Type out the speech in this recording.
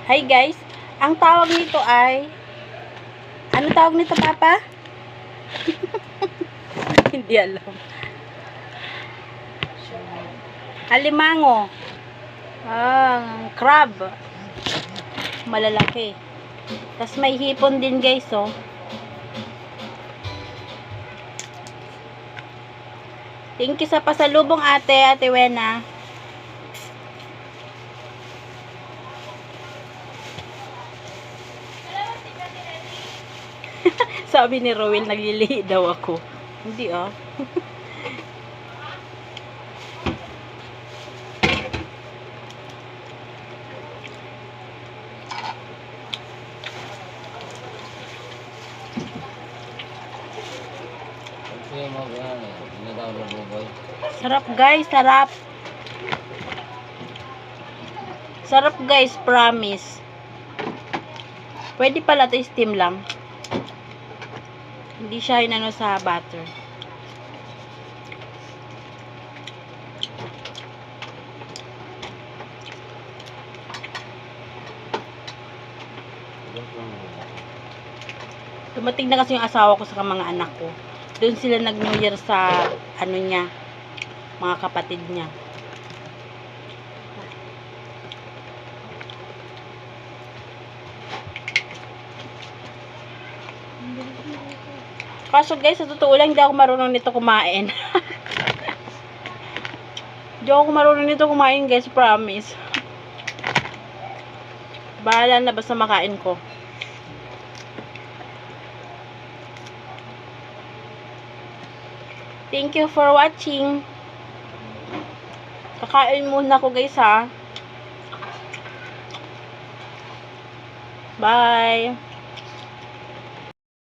Hi guys, ang tawag nito ay, ano tawag nito papa? Hindi alam. Alimango. Crab. Malalaki. Tapos may hipon din guys, oh. Thank you sa pasalubong Ate Wena. Sabi ni Rowel, naglilihi daw ako. Hindi ah. Sarap guys, sarap. Sarap guys, promise. Pwede pala ito steam lang. Hindi siya inano sa butter. Dumating na kasi yung asawa ko sa mga anak ko. Doon sila nag-New Year sa ano niya, mga kapatid niya. Kaso guys, sa totoo lang, hindi ako marunong nito kumain. Hindi ako marunong nito kumain guys, promise. Bahala na basta makain ko. Thank you for watching. Kakain muna ko guys ha. Bye.